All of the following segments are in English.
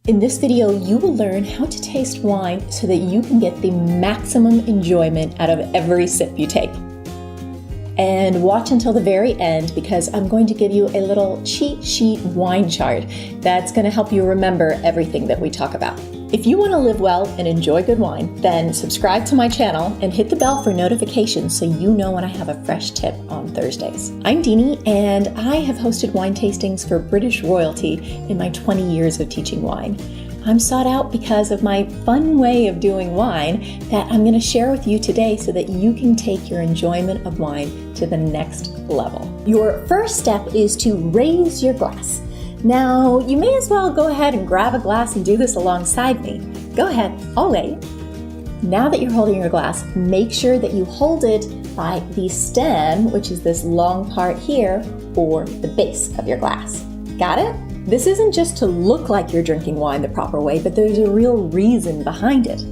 In this video, you will learn how to taste wine so that you can get the maximum enjoyment out of every sip you take. And watch until the very end because I'm going to give you a little cheat sheet wine chart that's going to help you remember everything that we talk about. If you want to live well and enjoy good wine, then subscribe to my channel and hit the bell for notifications so you know when I have a fresh tip on Thursdays. I'm Dini, and I have hosted wine tastings for British royalty in my 20 years of teaching wine. I'm sought out because of my fun way of doing wine that I'm going to share with you today so that you can take your enjoyment of wine to the next level. Your first step is to raise your glass. Now, you may as well go ahead and grab a glass and do this alongside me. Go ahead, I'll wait. Now that you're holding your glass, make sure that you hold it by the stem, which is this long part here, or the base of your glass. Got it? This isn't just to look like you're drinking wine the proper way, but there's a real reason behind it.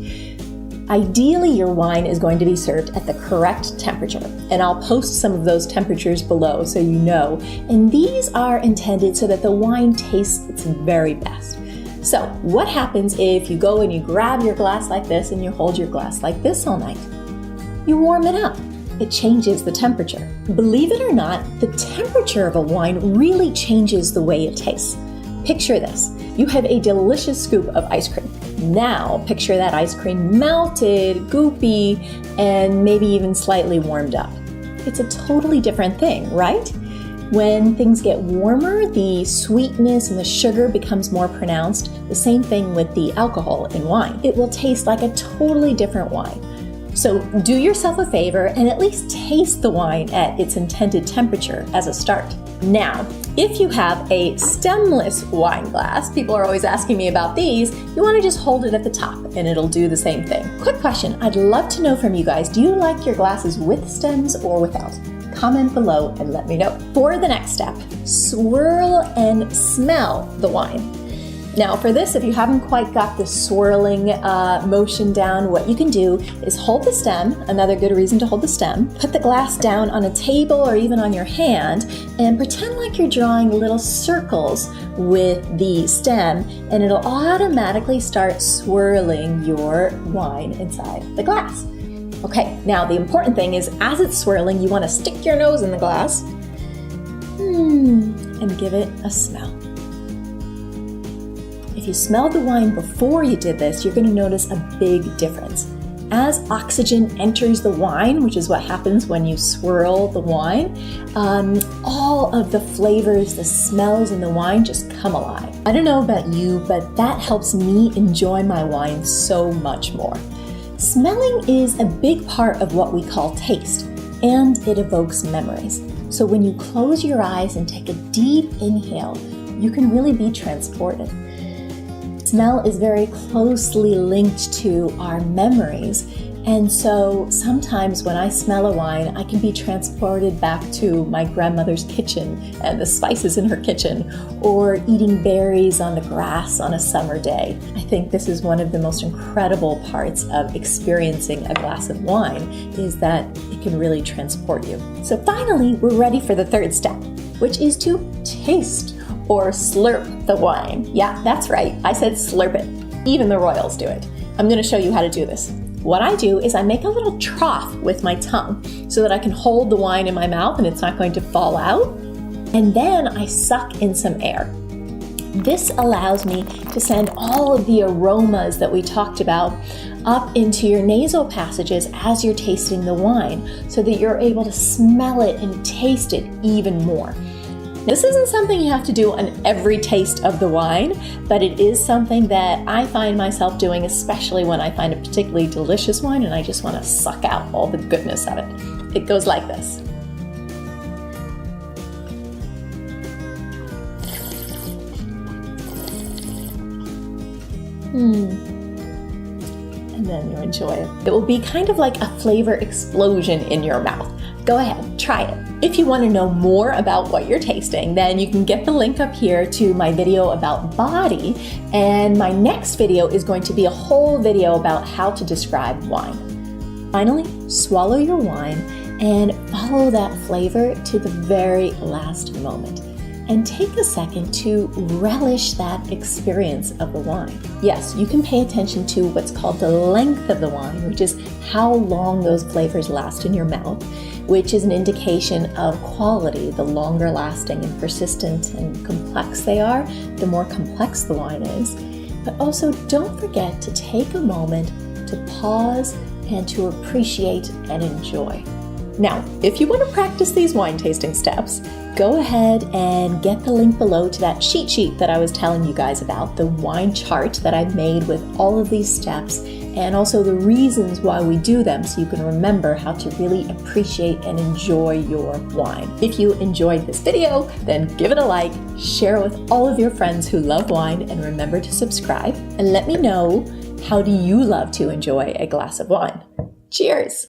Ideally, your wine is going to be served at the correct temperature, and I'll post some of those temperatures below so you know. And these are intended so that the wine tastes its very best. So what happens if you go and you grab your glass like this and you hold your glass like this all night? You warm it up. It changes the temperature. Believe it or not, the temperature of a wine really changes the way it tastes. Picture this. You have a delicious scoop of ice cream. Now, picture that ice cream melted, goopy, and maybe even slightly warmed up. It's a totally different thing, right? When things get warmer, the sweetness and the sugar becomes more pronounced. The same thing with the alcohol in wine. It will taste like a totally different wine. So do yourself a favor and at least taste the wine at its intended temperature as a start. Now, if you have a stemless wine glass, people are always asking me about these, you want to just hold it at the top and it'll do the same thing. Quick question, I'd love to know from you guys, do you like your glasses with stems or without? Comment below and let me know. For the next step, swirl and smell the wine. Now for this, if you haven't quite got the swirling motion down, what you can do is hold the stem, another good reason to hold the stem, put the glass down on a table or even on your hand, and pretend like you're drawing little circles with the stem, and it'll automatically start swirling your wine inside the glass. Okay, now the important thing is as it's swirling, you want to stick your nose in the glass and give it a smell. If you smelled the wine before you did this, you're going to notice a big difference. As oxygen enters the wine, which is what happens when you swirl the wine, all of the flavors, the smells in the wine just come alive. I don't know about you, but that helps me enjoy my wine so much more. Smelling is a big part of what we call taste, and it evokes memories. So when you close your eyes and take a deep inhale, you can really be transported. Smell is very closely linked to our memories, and so sometimes when I smell a wine, I can be transported back to my grandmother's kitchen and the spices in her kitchen, or eating berries on the grass on a summer day. I think this is one of the most incredible parts of experiencing a glass of wine, is that it can really transport you. So finally, we're ready for the third step, which is to taste or slurp the wine. Yeah, that's right. I said slurp it. Even the royals do it. I'm going to show you how to do this. What I do is I make a little trough with my tongue so that I can hold the wine in my mouth and it's not going to fall out. And then I suck in some air. This allows me to send all of the aromas that we talked about up into your nasal passages as you're tasting the wine so that you're able to smell it and taste it even more. This isn't something you have to do on every taste of the wine, but it is something that I find myself doing, especially when I find a particularly delicious wine and I just want to suck out all the goodness of it. It goes like this. And then you enjoy it. It will be kind of like a flavor explosion in your mouth. Go ahead, try it. If you want to know more about what you're tasting, then you can get the link up here to my video about body, and my next video is going to be a whole video about how to describe wine. Finally, swallow your wine and follow that flavor to the very last moment. and take a second to relish that experience of the wine. Yes, you can pay attention to what's called the length of the wine, which is how long those flavors last in your mouth, which is an indication of quality. The longer lasting and persistent and complex they are, the more complex the wine is. But also don't forget to take a moment to pause and to appreciate and enjoy. Now, if you want to practice these wine tasting steps, go ahead and get the link below to that cheat sheet that I was telling you guys about, the wine chart that I made with all of these steps and also the reasons why we do them, so you can remember how to really appreciate and enjoy your wine. If you enjoyed this video, then give it a like, share it with all of your friends who love wine, and remember to subscribe and let me know, how do you love to enjoy a glass of wine? Cheers!